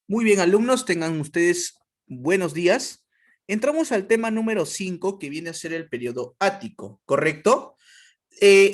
Muy bien, alumnos, tengan ustedes buenos días. Entramos al tema número 5, que viene a ser el periodo ático, ¿correcto?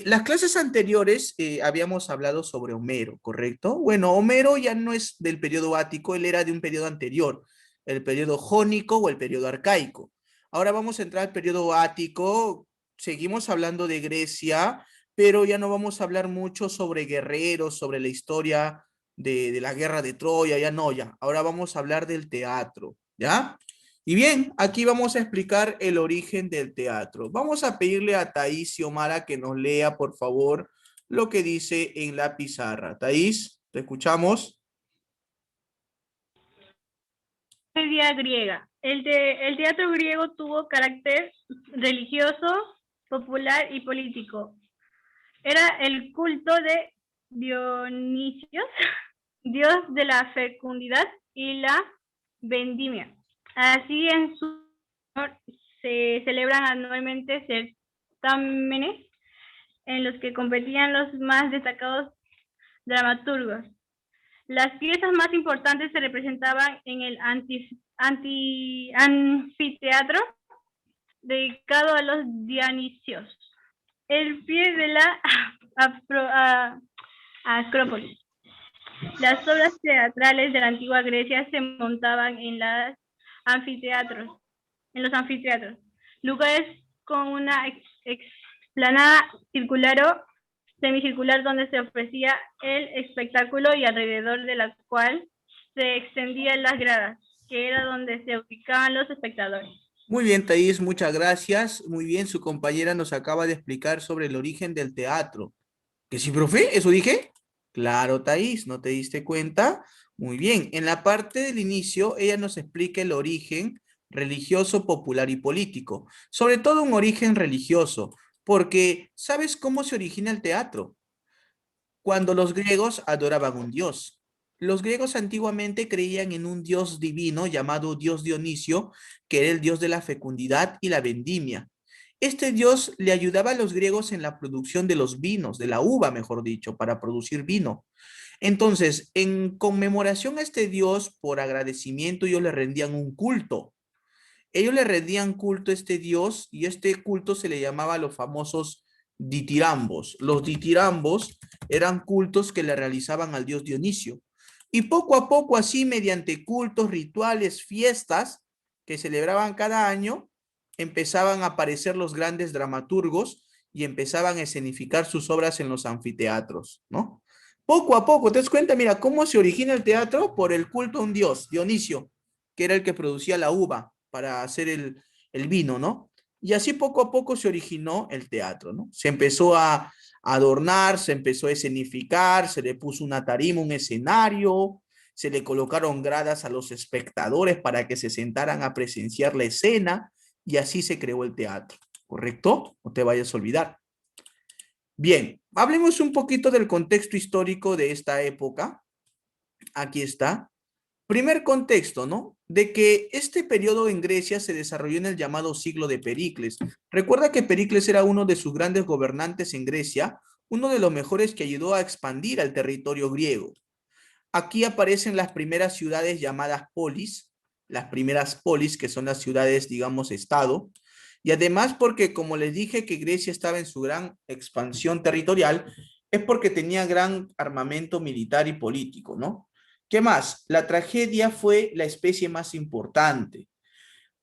Las clases anteriores habíamos hablado sobre Homero, ¿correcto? Bueno, Homero ya no es del periodo ático, él era de un periodo anterior, el periodo jónico o el periodo arcaico. Ahora vamos a entrar al periodo ático, seguimos hablando de Grecia, pero ya no vamos a hablar mucho sobre guerreros, sobre la historia de la guerra de Troya, ya no, ya. Ahora vamos a hablar del teatro, ¿ya? Y bien, aquí vamos a explicar el origen del teatro. Vamos a pedirle a Thaís y Omara que nos lea, por favor, lo que dice en la pizarra. Thaís, ¿te escuchamos? Tragedia griega. El teatro griego tuvo carácter religioso, popular y político. Era el culto de Dionisios, dios de la fecundidad y la vendimia. Así en su honor se celebran anualmente certámenes en los que competían los más destacados dramaturgos. Las piezas más importantes se representaban en el anfiteatro dedicado a los Dionisios, el pie de la Acrópolis. Las obras teatrales de la antigua Grecia se montaban en los anfiteatros, lugares con una explanada circular o semicircular donde se ofrecía el espectáculo y alrededor de la cual se extendían las gradas, que era donde se ubicaban los espectadores. Muy bien, Thaís, muchas gracias. Muy bien, su compañera nos acaba de explicar sobre el origen del teatro. ¿Que sí, profe? ¿Eso dije? Claro, Thaís, ¿no te diste cuenta? Muy bien, en la parte del inicio, ella nos explica el origen religioso, popular y político. Sobre todo un origen religioso, porque ¿sabes cómo se origina el teatro? Cuando los griegos adoraban un dios. Los griegos antiguamente creían en un dios divino llamado dios Dionisio, que era el dios de la fecundidad y la vendimia. Este dios le ayudaba a los griegos en la producción de los vinos, de la uva, mejor dicho, para producir vino. Entonces, en conmemoración a este dios, por agradecimiento, ellos le rendían un culto. Ellos le rendían culto a este dios y este culto se le llamaba a los famosos ditirambos. Los ditirambos eran cultos que le realizaban al dios Dionisio. Y poco a poco, así, mediante cultos, rituales, fiestas que celebraban cada año, empezaban a aparecer los grandes dramaturgos y empezaban a escenificar sus obras en los anfiteatros, ¿no? Poco a poco, ¿te das cuenta? Mira, cómo se origina el teatro por el culto a un dios, Dionisio, que era el que producía la uva para hacer el vino, ¿no? Y así poco a poco se originó el teatro, ¿no? Se empezó a adornar, se empezó a escenificar, se le puso una tarima, un escenario, se le colocaron gradas a los espectadores para que se sentaran a presenciar la escena y así se creó el teatro, ¿correcto? No te vayas a olvidar. Bien, hablemos un poquito del contexto histórico de esta época. Aquí está. Primer contexto, ¿no? De que este periodo en Grecia se desarrolló en el llamado siglo de Pericles. Recuerda que Pericles era uno de sus grandes gobernantes en Grecia, uno de los mejores que ayudó a expandir al territorio griego. Aquí aparecen las primeras ciudades llamadas polis, las primeras polis, que son las ciudades, digamos, estado, y además porque, como les dije, que Grecia estaba en su gran expansión territorial, es porque tenía gran armamento militar y político, ¿no? ¿Qué más? La tragedia fue la especie más importante.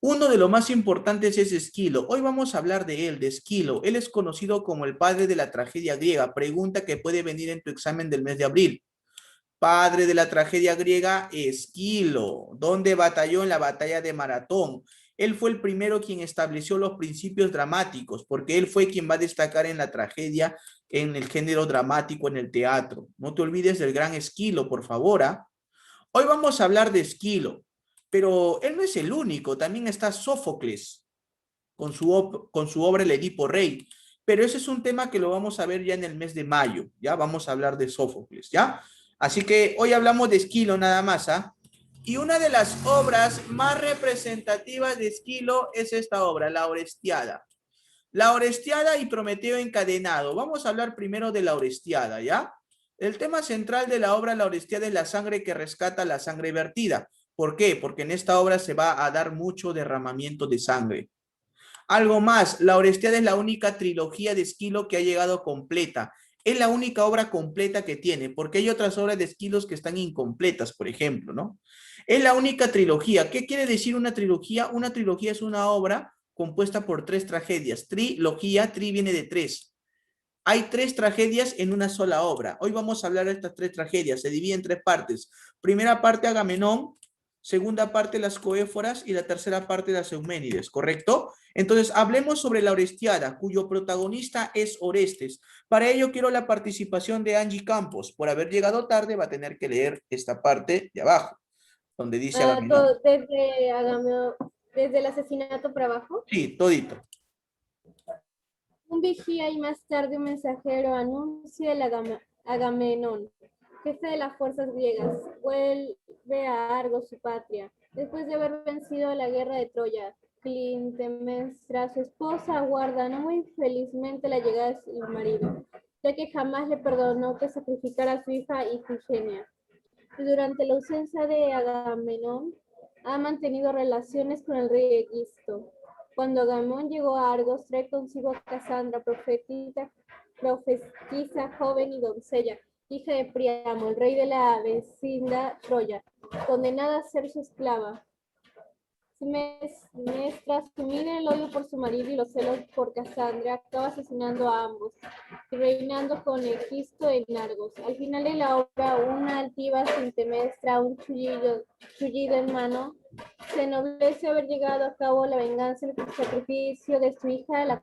Uno de los más importantes es Esquilo. Hoy vamos a hablar de él, de Esquilo. Él es conocido como el padre de la tragedia griega. Pregunta que puede venir en tu examen del mes de abril. Padre de la tragedia griega, Esquilo, donde batalló en la batalla de Maratón. Él fue el primero quien estableció los principios dramáticos, porque él fue quien va a destacar en la tragedia, en el género dramático, en el teatro. No te olvides del gran Esquilo, por favor. ¿Ah? Hoy vamos a hablar de Esquilo, pero él no es el único, también está Sófocles con su obra El Edipo Rey, pero ese es un tema que lo vamos a ver ya en el mes de mayo, ya vamos a hablar de Sófocles, ¿ya? Así que hoy hablamos de Esquilo nada más, ¿ah? Y una de las obras más representativas de Esquilo es esta obra, La Orestiada. La Orestiada y Prometeo encadenado. Vamos a hablar primero de la Orestiada, ¿ya? El tema central de la obra La Orestiada es la sangre que rescata la sangre vertida. ¿Por qué? Porque en esta obra se va a dar mucho derramamiento de sangre. Algo más, La Orestiada es la única trilogía de Esquilo que ha llegado completa. Es la única obra completa que tiene, porque hay otras obras de Esquilos que están incompletas, por ejemplo, ¿no? Es la única trilogía. ¿Qué quiere decir una trilogía? Una trilogía es una obra compuesta por 3 tragedias. Trilogía, tri viene de 3. Hay 3 tragedias en una sola obra. Hoy vamos a hablar de estas 3 tragedias. Se divide en 3 partes. Primera parte, Agamenón. Segunda parte, las Coéforas. Y la tercera parte, las Euménides. ¿Correcto? Entonces, hablemos sobre la Orestiada, cuyo protagonista es Orestes. Para ello, quiero la participación de Angie Campos. Por haber llegado tarde, va a tener que leer esta parte de abajo, donde dice Agamenón. Desde el asesinato para abajo. Sí, todito. Un vigía y más tarde un mensajero anuncia el Agamenón, jefe de las fuerzas griegas, vuelve a Argos, su patria. Después de haber vencido la guerra de Troya, Clitemnestra, su esposa, aguarda no muy felizmente la llegada de su marido, ya que jamás le perdonó que sacrificara a su hija Ifigenia. Y durante la ausencia de Agamenón, ha mantenido relaciones con el rey Egisto. Cuando Agamemnón llegó a Argos, trae consigo a Casandra, profetisa joven y doncella, hija de Priamo, el rey de la vecindad Troya, condenada a ser su esclava. Clitemnestra, sumida en el odio por su marido y los celos por Casandra, acaba asesinando a ambos y reinando con Egisto en Argos. Al final de la obra, una altiva Clitemnestra, un chullido en mano, se enoblece haber llegado a cabo la venganza y el sacrificio de su hija, la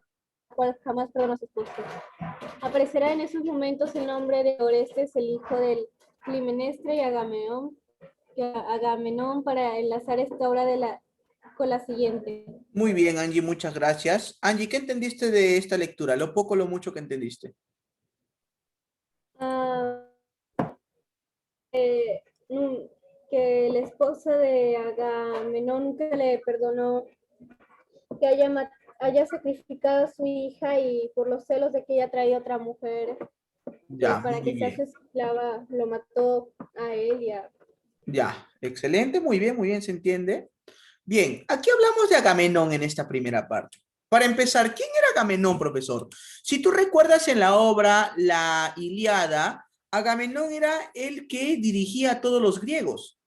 cual jamás perdonó a su esposo. Aparecerá en esos momentos el nombre de Orestes, el hijo del Clitemnestra y Agamenón para enlazar esta obra con la siguiente. Muy bien, Angie, muchas gracias. Angie, ¿qué entendiste de esta lectura? Lo poco, lo mucho que entendiste. Que la esposa de Agamenón nunca le perdonó que haya sacrificado a su hija y por los celos de que ella traía otra mujer Ya, para muy que sea su bien. esclava, lo mató a él y a... Ya, excelente, muy bien, se entiende. Bien, aquí hablamos de Agamenón en esta primera parte. Para empezar, ¿quién era Agamenón, profesor? Si tú recuerdas en la obra La Ilíada, Agamenón era el que dirigía a todos los griegos.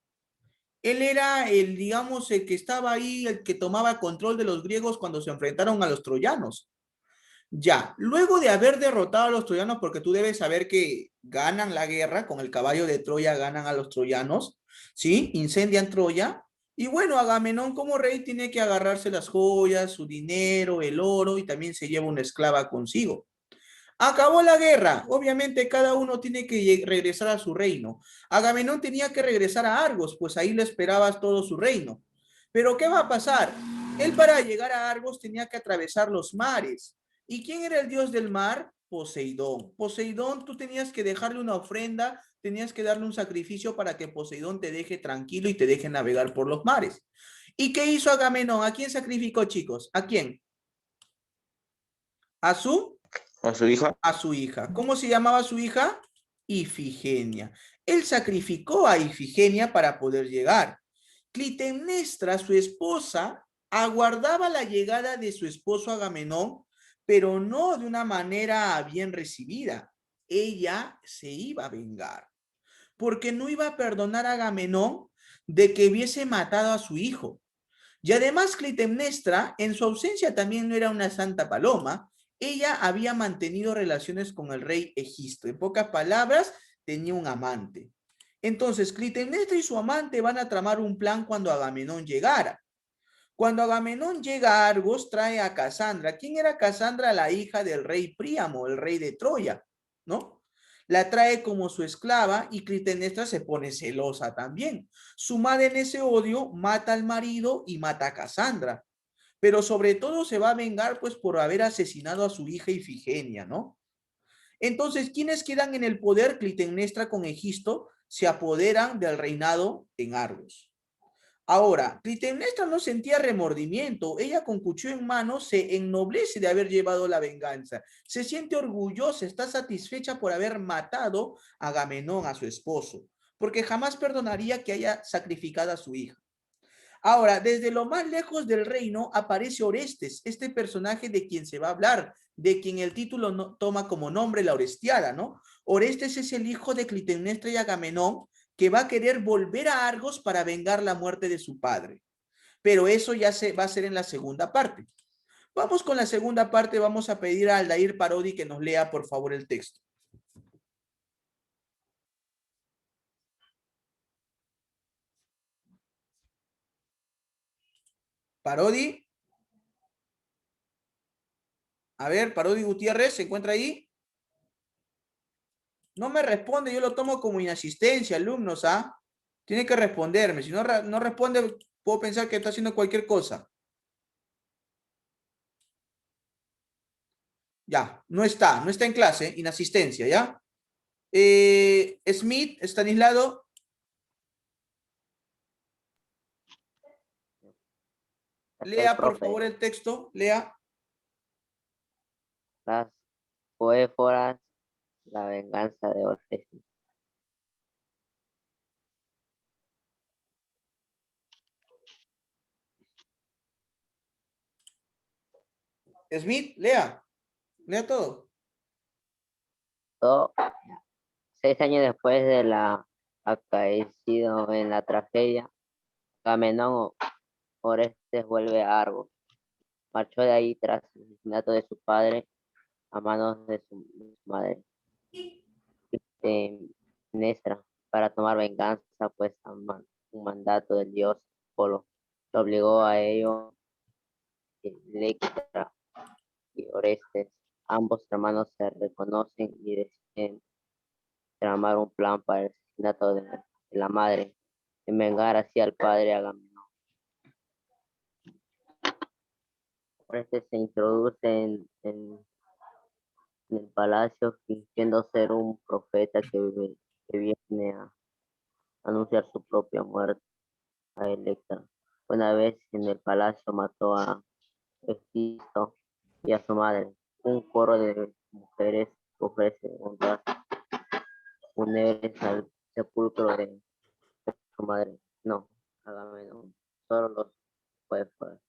Él era el, digamos, el que estaba ahí, el que tomaba control de los griegos cuando se enfrentaron a los troyanos. Ya, luego de haber derrotado a los troyanos, porque tú debes saber que ganan la guerra, con el caballo de Troya ganan a los troyanos, ¿sí? Incendian Troya, y bueno, Agamenón como rey tiene que agarrarse las joyas, su dinero, el oro, y también se lleva una esclava consigo. Acabó la guerra, obviamente cada uno tiene que regresar a su reino. Agamenón tenía que regresar a Argos, pues ahí le esperaba todo su reino. Pero ¿qué va a pasar? Él para llegar a Argos tenía que atravesar los mares. ¿Y quién era el dios del mar? Poseidón. Poseidón, tú tenías que dejarle una ofrenda, tenías que darle un sacrificio para que Poseidón te deje tranquilo y te deje navegar por los mares. ¿Y qué hizo Agamenón? ¿A quién sacrificó, chicos? ¿A quién? ¿A su? ¿A su hija? A su hija. ¿Cómo se llamaba su hija? Ifigenia. Él sacrificó a Ifigenia para poder llegar. Clitemnestra, su esposa, aguardaba la llegada de su esposo Agamenón, pero no de una manera bien recibida. Ella se iba a vengar, porque no iba a perdonar a Agamenón de que hubiese matado a su hijo. Y además Clitemnestra, en su ausencia también no era una santa paloma, ella había mantenido relaciones con el rey Egisto. En pocas palabras, tenía un amante. Entonces, Clitemnestra y su amante van a tramar un plan cuando Agamenón llegara. Cuando Agamenón llega a Argos, trae a Casandra. ¿Quién era Casandra? La hija del rey Príamo, el rey de Troya, ¿no? La trae como su esclava y Clitemnestra se pone celosa también. Sumada en ese odio, mata al marido y mata a Casandra. Pero sobre todo se va a vengar pues por haber asesinado a su hija Ifigenia, ¿no? Entonces, ¿quiénes quedan en el poder? Clitemnestra con Egisto se apoderan del reinado en Argos. Ahora, Clitemnestra no sentía remordimiento. Ella con cuchillo en mano se ennoblece de haber llevado la venganza. Se siente orgullosa, está satisfecha por haber matado a Agamenón, a su esposo, porque jamás perdonaría que haya sacrificado a su hija. Ahora, desde lo más lejos del reino aparece Orestes, este personaje de quien se va a hablar, de quien el título toma como nombre la Orestiada, ¿no? Orestes es el hijo de Clitemnestra y Agamenón, que va a querer volver a Argos para vengar la muerte de su padre. Pero eso ya se va a ser en la segunda parte. Vamos con la segunda parte, vamos a pedir a Aldair Parodi que nos lea, por favor, el texto. Parodi. A ver, Parodi Gutiérrez, ¿se encuentra ahí? No me responde, yo lo tomo como inasistencia, alumnos, ¿ah? Tiene que responderme. Si no, no responde, puedo pensar que está haciendo cualquier cosa. Ya, no está en clase, inasistencia, ¿ya? Smith, Estanislao. Lea, por profe. favor, el texto. Lea. Las Poéforas, la venganza de Orestes. Smith, lea. Lea todo. 6 años después de la acaecido en la tragedia, Agamenón Orestes vuelve a Argos. Marchó de ahí tras el asesinato de su padre a manos de su madre, Nestra, para tomar venganza, pues un mandato del dios Apolo lo obligó a ello. Electra y Orestes, ambos hermanos se reconocen y deciden tramar un plan para el asesinato de la madre, y vengar así al padre Agamenón. Orestes se introduce en el palacio fingiendo ser un profeta que viene a anunciar su propia muerte a Electra. Una vez en el palacio mató a Egisto y a su madre. Un coro de mujeres ofrece honras fúnebres al sepulcro de su madre. No, Agamenón, solo los Poéforas.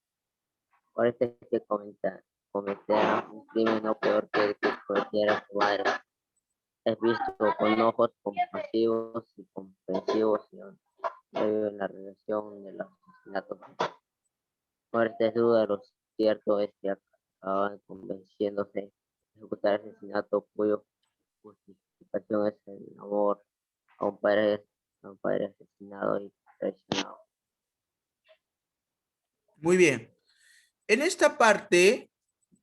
Parece que cometerá un crimen no peor que el que cometiera su madre. Es visto con ojos compasivos y comprensivos y en la relación de los asesinatos. Muerte duda de lo cierto es que acaban convenciéndose de ejecutar el asesinato cuyo justificación es el amor a un padre asesinado y traicionado. Muy bien. En esta parte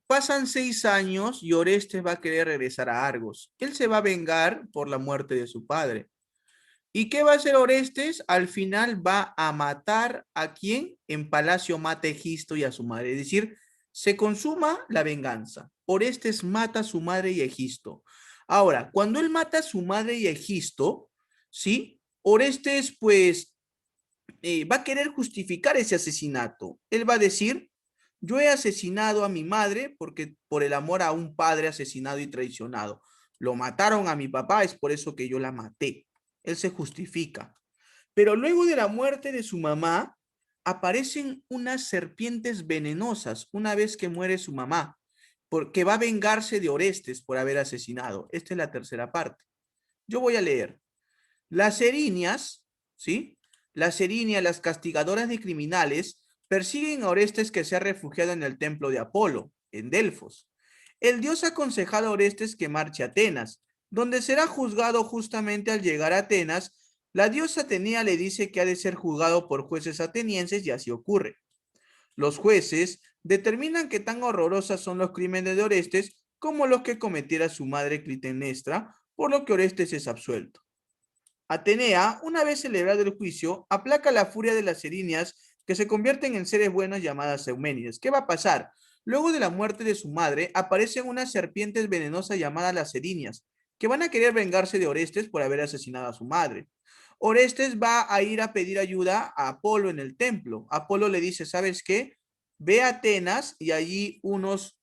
pasan 6 años y Orestes va a querer regresar a Argos. Él se va a vengar por la muerte de su padre. ¿Y qué va a hacer Orestes? Al final va a matar a quien en palacio mata a Egisto y a su madre. Es decir, se consuma la venganza. Orestes mata a su madre y a Egisto. Ahora, cuando él mata a su madre y a Egisto, ¿sí? Orestes pues va a querer justificar ese asesinato. Él va a decir, yo he asesinado a mi madre porque por el amor a un padre asesinado y traicionado. Lo mataron a mi papá, es por eso que yo la maté. Él se justifica. Pero luego de la muerte de su mamá, aparecen unas serpientes venenosas una vez que muere su mamá, porque va a vengarse de Orestes por haber asesinado. Esta es la tercera parte. Yo voy a leer. Las erinias, ¿sí? Las erinias, las castigadoras de criminales, persiguen a Orestes que se ha refugiado en el templo de Apolo, en Delfos. El dios ha aconsejado a Orestes que marche a Atenas, donde será juzgado justamente al llegar a Atenas. La diosa Atenea le dice que ha de ser juzgado por jueces atenienses y así ocurre. Los jueces determinan que tan horrorosas son los crímenes de Orestes como los que cometiera su madre Clitemnestra, por lo que Orestes es absuelto. Atenea, una vez celebrado el juicio, aplaca la furia de las erinias que se convierten en seres buenos llamadas Euménides. ¿Qué va a pasar? Luego de la muerte de su madre, aparecen unas serpientes venenosas llamadas las erinias, que van a querer vengarse de Orestes por haber asesinado a su madre. Orestes va a ir a pedir ayuda a Apolo en el templo. Apolo le dice, ¿sabes qué? Ve a Atenas y allí unos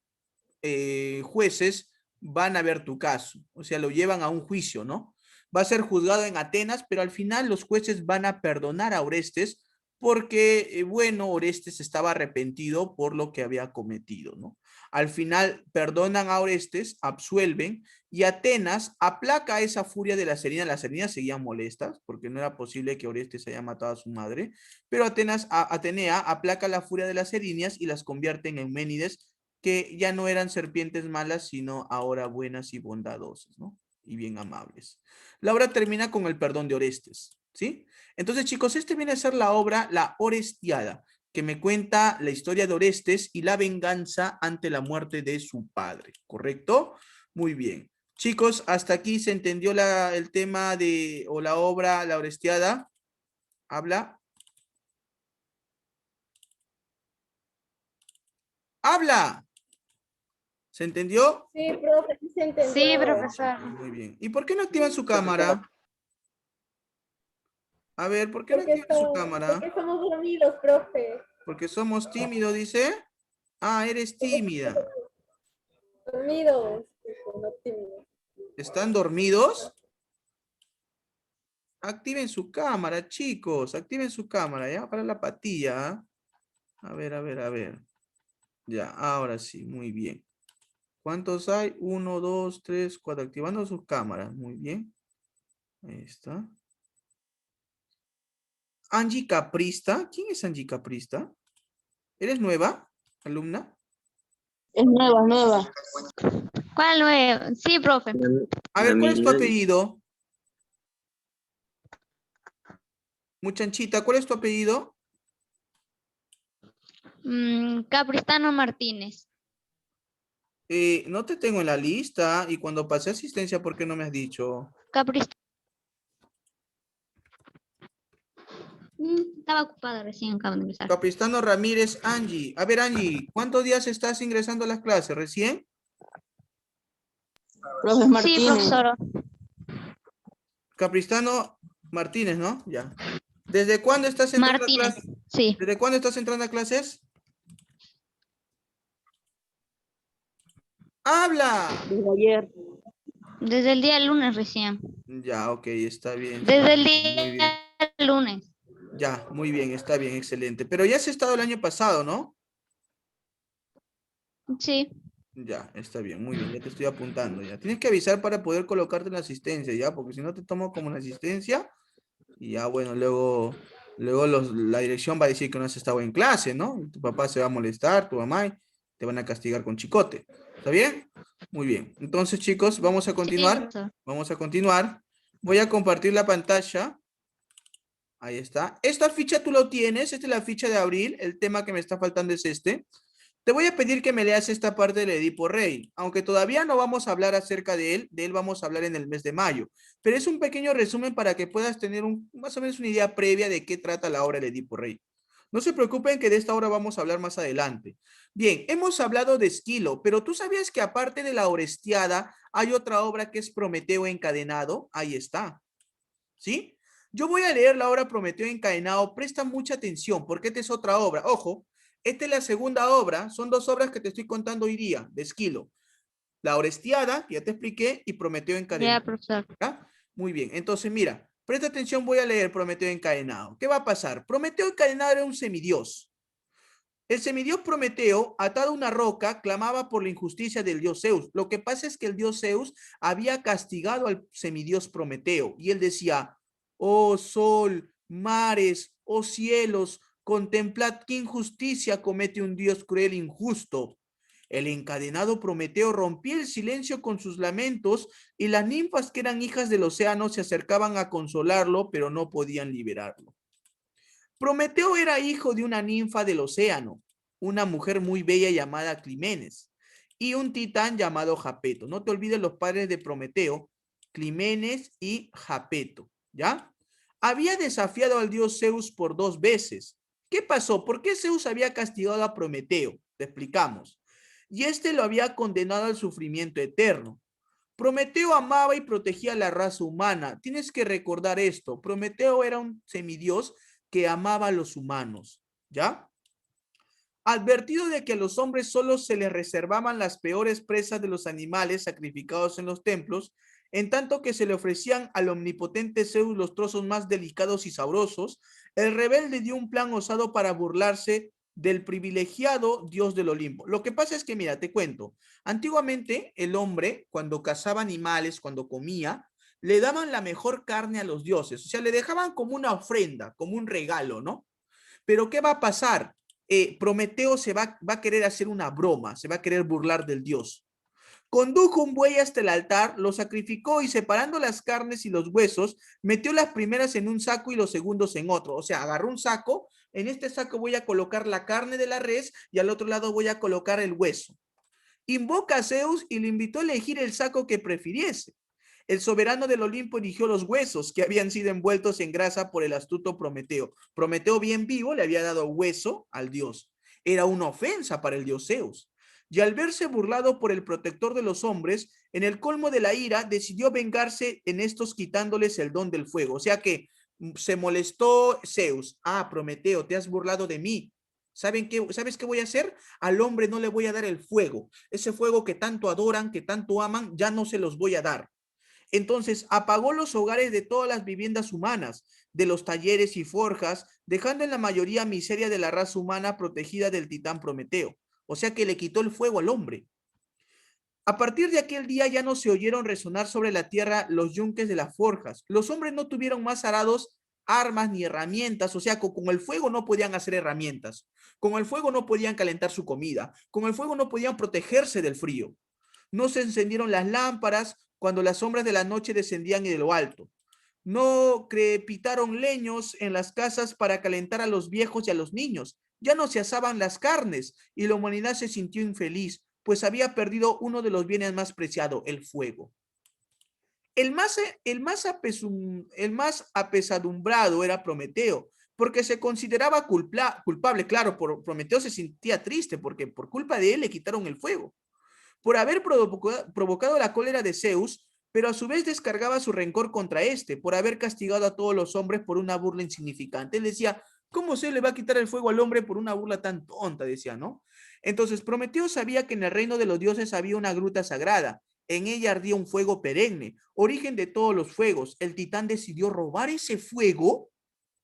jueces van a ver tu caso. O sea, lo llevan a un juicio, ¿no? Va a ser juzgado en Atenas, pero al final los jueces van a perdonar a Orestes porque, bueno, Orestes estaba arrepentido por lo que había cometido, ¿no? Al final perdonan a Orestes, absuelven, y Atenas aplaca esa furia de las Erinas. Las Erinas seguían molestas, porque no era posible que Orestes haya matado a su madre, pero Atenea aplaca la furia de las Erinas y las convierte en Euménides, que ya no eran serpientes malas, sino ahora buenas y bondadosas, ¿no? Y bien amables. La obra termina con el perdón de Orestes, ¿sí? Entonces, chicos, este viene a ser la obra La Orestiada, que me cuenta la historia de Orestes y la venganza ante la muerte de su padre, ¿correcto? Muy bien. Chicos, hasta aquí se entendió el tema de, o la obra La Orestiada. ¿Habla? ¡Habla! ¿Se entendió? Sí, profe, sí se entendió. Sí, profesor. Muy bien. ¿Y por qué no activan su cámara? A ver, ¿por qué no Porque, activan su cámara? porque somos dormidos, profe. Porque somos tímidos, dice. Ah, eres tímida. Dormidos, no tímidos. ¿Están dormidos? Activen su cámara, chicos. Activen su cámara, ¿ya? Para la patilla. ¿Ah? A ver, a ver, a ver. Ya, ahora sí, muy bien. ¿Cuántos hay? 1, 2, 3, 4. Activando sus cámaras. Muy bien. Ahí está. Angie Caprista. ¿Quién es Angie Caprista? ¿Eres nueva, alumna? Es nueva, nueva. ¿Cuál nuevo? Sí, profe. A ver, ¿cuál es tu apellido? Muchachita, ¿cuál es tu apellido? Capristano Martínez. No te tengo en la lista y cuando pasé asistencia, ¿por qué no me has dicho? Estaba ocupada recién, acabo de ingresar. Capristano Ramírez Angie. A ver, Angie, ¿cuántos días estás ingresando a las clases? ¿Recién? Profe Martínez. Sí, profesor. Capristano Martínez, ¿no? Ya. ¿Desde cuándo estás entrando a Martínez, clases? sí. ¿Desde cuándo estás entrando a clases? ¡Habla! Desde ayer. Desde el día lunes recién. Ya, ok, está bien. Desde el Muy bien. día lunes. Ya, muy bien, está bien, excelente. Pero ya has estado el año pasado, ¿no? Sí. Ya, está bien, muy bien, ya te estoy apuntando ya. Tienes que avisar para poder colocarte en la asistencia, ¿ya? Porque si no te tomo como una asistencia y ya, bueno, luego la dirección va a decir que no has estado en clase, ¿no? Y tu papá se va a molestar, tu mamá, y te van a castigar con chicote. ¿Está bien? Muy bien. Entonces, chicos, vamos a Sí, continuar. profesor. Vamos a continuar. Voy a compartir la pantalla. Ahí está. Esta ficha tú lo tienes. Esta es la ficha de abril. El tema que me está faltando es este. Te voy a pedir que me leas esta parte del Edipo Rey, aunque todavía no vamos a hablar acerca de él vamos a hablar en el mes de mayo, pero es un pequeño resumen para que puedas tener más o menos una idea previa de qué trata la obra del Edipo Rey. No se preocupen que de esta obra vamos a hablar más adelante. Bien, hemos hablado de Esquilo, pero ¿tú sabías que aparte de la Orestiada hay otra obra que es Prometeo encadenado? Ahí está. ¿Sí? Yo voy a leer la obra Prometeo encadenado, presta mucha atención porque esta es otra obra. Ojo, esta es la segunda obra, son dos obras que te estoy contando hoy día, de Esquilo. La Orestiada, que ya te expliqué, y Prometeo encadenado. Ya, profesor. ¿Ya? Muy bien, entonces mira, presta atención, voy a leer Prometeo encadenado. ¿Qué va a pasar? Prometeo encadenado era un semidios. El semidios Prometeo, atado a una roca, clamaba por la injusticia del dios Zeus. Lo que pasa es que el dios Zeus había castigado al semidios Prometeo y él decía, oh sol, mares, oh cielos, contemplad qué injusticia comete un dios cruel e injusto. El encadenado Prometeo rompía el silencio con sus lamentos y las ninfas que eran hijas del océano se acercaban a consolarlo, pero no podían liberarlo. Prometeo era hijo de una ninfa del océano, una mujer muy bella llamada Climenes, y un titán llamado Japeto. No te olvides los padres de Prometeo, Climenes y Japeto, ¿ya? Había desafiado al dios Zeus por 2 veces. ¿Qué pasó? ¿Por qué Zeus había castigado a Prometeo? Te explicamos. Y este lo había condenado al sufrimiento eterno. Prometeo amaba y protegía a la raza humana. Tienes que recordar esto. Prometeo era un semidios que amaba a los humanos, ¿ya? Advertido de que a los hombres solo se les reservaban las peores presas de los animales sacrificados en los templos, en tanto que se le ofrecían al omnipotente Zeus los trozos más delicados y sabrosos, el rebelde dio un plan osado para burlarse del privilegiado dios del Olimpo. Lo que pasa es que, mira, te cuento, antiguamente el hombre, cuando cazaba animales, cuando comía, le daban la mejor carne a los dioses, o sea, le dejaban como una ofrenda, como un regalo, ¿no? Pero ¿qué va a pasar? Prometeo va a querer hacer una broma, se va a querer burlar del dios. Condujo un buey hasta el altar, lo sacrificó y separando las carnes y los huesos, metió las primeras en un saco y los segundos en otro. O sea, agarró un saco, en este saco voy a colocar la carne de la res y al otro lado voy a colocar el hueso. Invoca a Zeus y le invitó a elegir el saco que prefiriese. El soberano del Olimpo eligió los huesos que habían sido envueltos en grasa por el astuto Prometeo. Prometeo, bien vivo, le había dado hueso al dios. Era una ofensa para el dios Zeus. Y al verse burlado por el protector de los hombres, en el colmo de la ira, decidió vengarse en estos quitándoles el don del fuego. O sea que se molestó Zeus. Ah, Prometeo, te has burlado de mí. ¿Sabes qué voy a hacer? Al hombre no le voy a dar el fuego. Ese fuego que tanto adoran, que tanto aman, ya no se los voy a dar. Entonces apagó los hogares de todas las viviendas humanas, de los talleres y forjas, dejando en la mayoría miseria de la raza humana protegida del titán Prometeo. O sea que le quitó el fuego al hombre. A partir de aquel día ya no se oyeron resonar sobre la tierra los yunques de las forjas. Los hombres no tuvieron más arados, armas ni herramientas, o sea, con el fuego no podían hacer herramientas, con el fuego no podían calentar su comida, con el fuego no podían protegerse del frío. No se encendieron las lámparas cuando las sombras de la noche descendían de lo alto. No crepitaron leños en las casas para calentar a los viejos y a los niños. Ya no se asaban las carnes y la humanidad se sintió infeliz, pues había perdido uno de los bienes más preciados, el fuego. El más apesadumbrado era Prometeo, porque se consideraba culpable. Claro, Prometeo se sentía triste porque por culpa de él le quitaron el fuego, por haber provocado la cólera de Zeus, pero a su vez descargaba su rencor contra este, por haber castigado a todos los hombres por una burla insignificante. Él decía, ¿cómo se le va a quitar el fuego al hombre por una burla tan tonta? Decía, ¿no? Entonces Prometeo sabía que en el reino de los dioses había una gruta sagrada. En ella ardía un fuego perenne, origen de todos los fuegos. El titán decidió robar ese fuego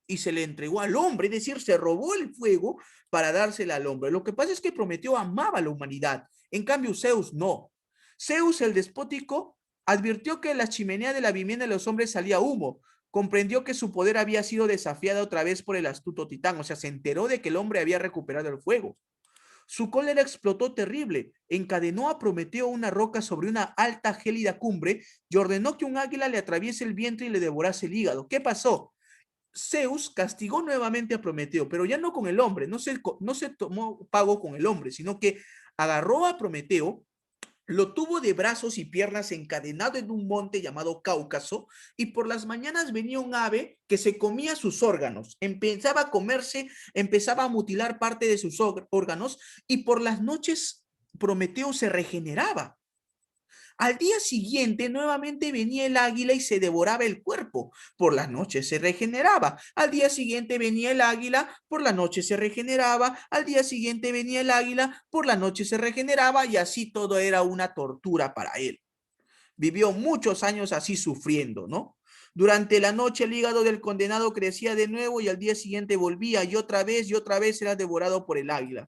y se le entregó al hombre, es decir, se robó el fuego para dársela al hombre. Lo que pasa es que Prometeo amaba a la humanidad, en cambio Zeus no. Zeus, el despótico, advirtió que en la chimenea de la vivienda de los hombres salía humo, comprendió que su poder había sido desafiado otra vez por el astuto titán, o sea, se enteró de que el hombre había recuperado el fuego. Su cólera explotó terrible, encadenó a Prometeo una roca sobre una alta gélida cumbre y ordenó que un águila le atraviese el vientre y le devorase el hígado. ¿Qué pasó? Zeus castigó nuevamente a Prometeo, pero ya no con el hombre, no se tomó pago con el hombre, sino que agarró a Prometeo, lo tuvo de brazos y piernas encadenado en un monte llamado Cáucaso, y por las mañanas venía un ave que se comía sus órganos, empezaba a mutilar parte de sus órganos, y por las noches Prometeo se regeneraba. Al día siguiente nuevamente venía el águila y se devoraba el cuerpo. Por las noches se regeneraba. Al día siguiente venía el águila, por la noche se regeneraba. Al día siguiente venía el águila, por la noche se regeneraba y así todo era una tortura para él. Vivió muchos años así sufriendo, ¿no? Durante la noche el hígado del condenado crecía de nuevo y al día siguiente volvía y otra vez era devorado por el águila.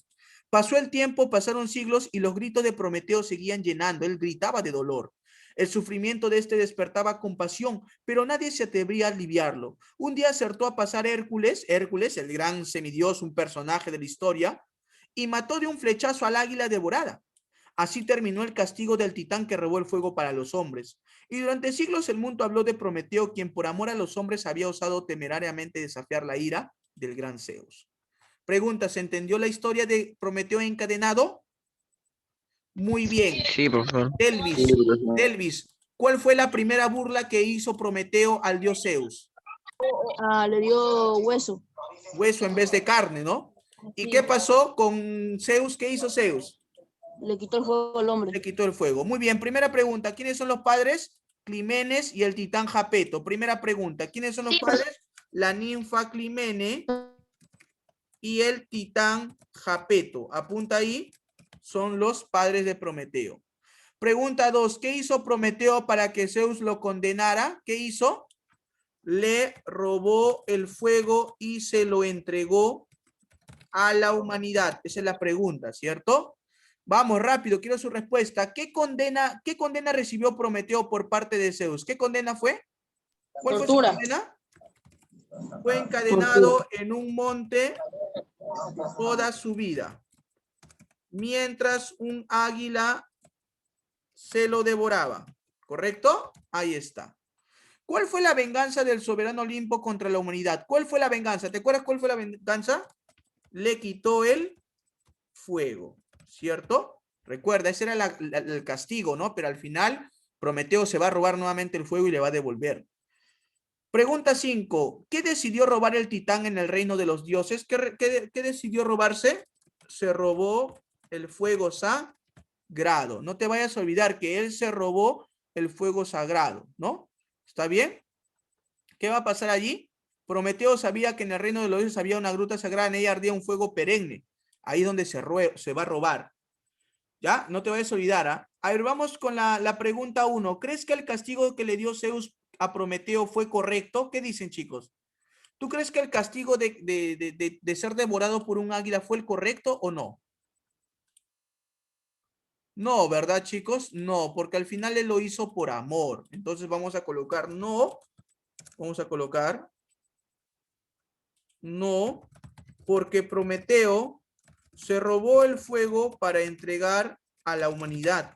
Pasó el tiempo, pasaron siglos y los gritos de Prometeo seguían llenando. Él gritaba de dolor. El sufrimiento de este despertaba compasión, pero nadie se atrevía a aliviarlo. Un día acertó a pasar Hércules, el gran semidios, un personaje de la historia, y mató de un flechazo al águila devorada. Así terminó el castigo del titán que robó el fuego para los hombres. Y durante siglos el mundo habló de Prometeo, quien por amor a los hombres había osado temerariamente desafiar la ira del gran Zeus. Pregunta, ¿se entendió la historia de Prometeo encadenado? Muy bien. Sí, profesor. Delvis, ¿cuál fue la primera burla que hizo Prometeo al dios Zeus? Le dio hueso. Hueso en vez de carne, ¿no? ¿Y qué pasó con Zeus? ¿Qué hizo Zeus? Le quitó el fuego al hombre. Le quitó el fuego. Muy bien, primera pregunta. ¿Quiénes son los padres? Climenes y el titán Japeto. Primera pregunta. ¿Quiénes son los padres? La ninfa Climene y el titán Japeto. Apunta ahí. Son los padres de Prometeo. Pregunta 2. ¿Qué hizo Prometeo para que Zeus lo condenara? ¿Qué hizo? Le robó el fuego y se lo entregó a la humanidad. Esa es la pregunta, ¿cierto? Vamos, rápido, quiero su respuesta. ¿Qué condena recibió Prometeo por parte de Zeus? ¿Qué condena fue? ¿Cuál fue su condena? Fue encadenado en un monte toda su vida, mientras un águila se lo devoraba. ¿Correcto? Ahí está. ¿Cuál fue la venganza del soberano Olimpo contra la humanidad? ¿Cuál fue la venganza? ¿Te acuerdas cuál fue la venganza? Le quitó el fuego, ¿cierto? Recuerda, ese era el castigo, ¿no? Pero al final Prometeo se va a robar nuevamente el fuego y le va a devolver. Pregunta 5. ¿Qué decidió robar el titán en el reino de los dioses? ¿Qué decidió robarse? Se robó el fuego sagrado. No te vayas a olvidar que él se robó el fuego sagrado, ¿no? ¿Está bien? ¿Qué va a pasar allí? Prometeo sabía que en el reino de los dioses había una gruta sagrada, en ella ardía un fuego perenne. Ahí es donde se va a robar. ¿Ya? No te vayas a olvidar, ¿ah? A ver, vamos con la pregunta 1. ¿Crees que el castigo que le dio Zeus a Prometeo fue correcto? ¿Qué dicen, chicos? ¿Tú crees que el castigo de ser devorado por un águila fue el correcto o no? No, ¿verdad, chicos? No, porque al final él lo hizo por amor. Entonces vamos a colocar no. Vamos a colocar no, porque Prometeo se robó el fuego para entregar a la humanidad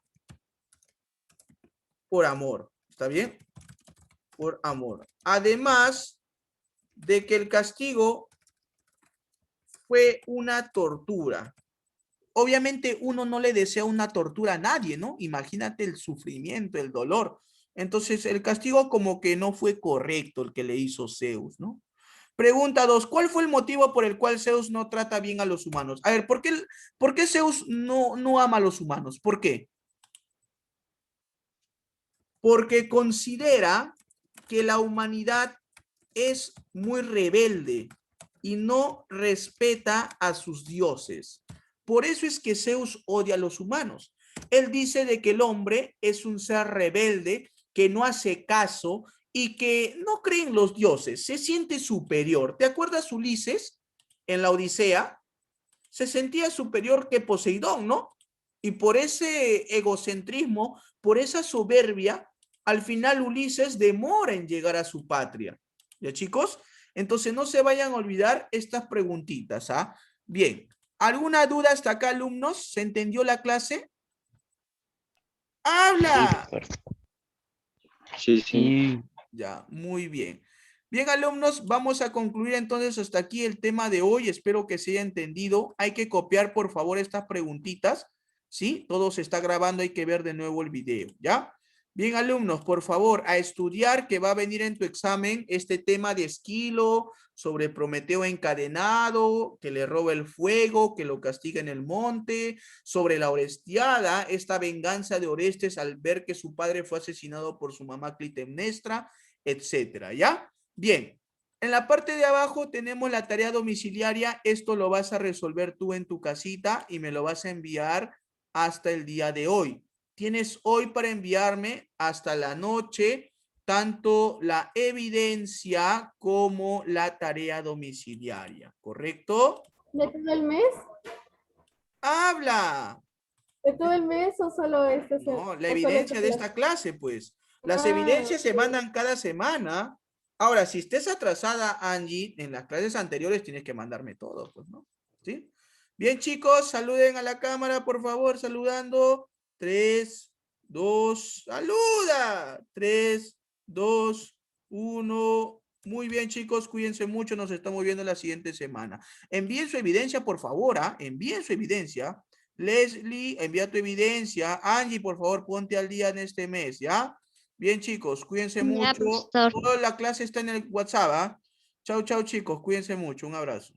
por amor. ¿Está bien? Por amor. Además de que el castigo fue una tortura. Obviamente uno no le desea una tortura a nadie, ¿no? Imagínate el sufrimiento, el dolor. Entonces el castigo como que no fue correcto el que le hizo Zeus, ¿no? Pregunta 2. ¿Cuál fue el motivo por el cual Zeus no trata bien a los humanos? A ver, ¿por qué Zeus no ama a los humanos? ¿Por qué? Porque considera que la humanidad es muy rebelde y no respeta a sus dioses. Por eso es que Zeus odia a los humanos. Él dice de que el hombre es un ser rebelde que no hace caso y que no cree en los dioses, se siente superior. ¿Te acuerdas Ulises en la Odisea? Se sentía superior que Poseidón, ¿no? Y por ese egocentrismo, por esa soberbia, al final Ulises demora en llegar a su patria. ¿Ya, chicos? Entonces no se vayan a olvidar estas preguntitas, ¿ah? Bien, ¿alguna duda hasta acá, alumnos? ¿Se entendió la clase? ¡Habla! Sí. Ya, muy bien. Bien, alumnos, vamos a concluir entonces hasta aquí el tema de hoy. Espero que se haya entendido. Hay que copiar, por favor, estas preguntitas. ¿Sí? Todo se está grabando, hay que ver de nuevo el video, ¿ya? Bien, alumnos, por favor, a estudiar, que va a venir en tu examen este tema de Esquilo, sobre Prometeo encadenado, que le roba el fuego, que lo castiga en el monte, sobre la Orestiada, esta venganza de Orestes al ver que su padre fue asesinado por su mamá Clitemnestra, etcétera, ¿ya? Bien, en la parte de abajo tenemos la tarea domiciliaria. Esto lo vas a resolver tú en tu casita y me lo vas a enviar hasta el día de hoy. Tienes hoy para enviarme hasta la noche tanto la evidencia como la tarea domiciliaria, ¿correcto? ¿De todo el mes? ¡Habla! ¿De todo el mes o solo este? No, la evidencia de esta clase, pues. Las evidencias se mandan cada semana. Ahora, si estés atrasada, Angie, en las clases anteriores tienes que mandarme todo, pues, ¿no? ¿Sí? Bien, chicos, saluden a la cámara, por favor, saludando. 3, 2, saluda. 3, 2, 1. Muy bien, chicos, cuídense mucho, nos estamos viendo la siguiente semana. Envíen su evidencia, por favor, ¿ah? Envíen su evidencia. Leslie, envía tu evidencia. Angie, por favor, ponte al día en este mes, ¿ya? Bien, chicos, cuídense mucho. Toda la clase está en el WhatsApp, ¿ah? Chau, chau, chicos, cuídense mucho. Un abrazo.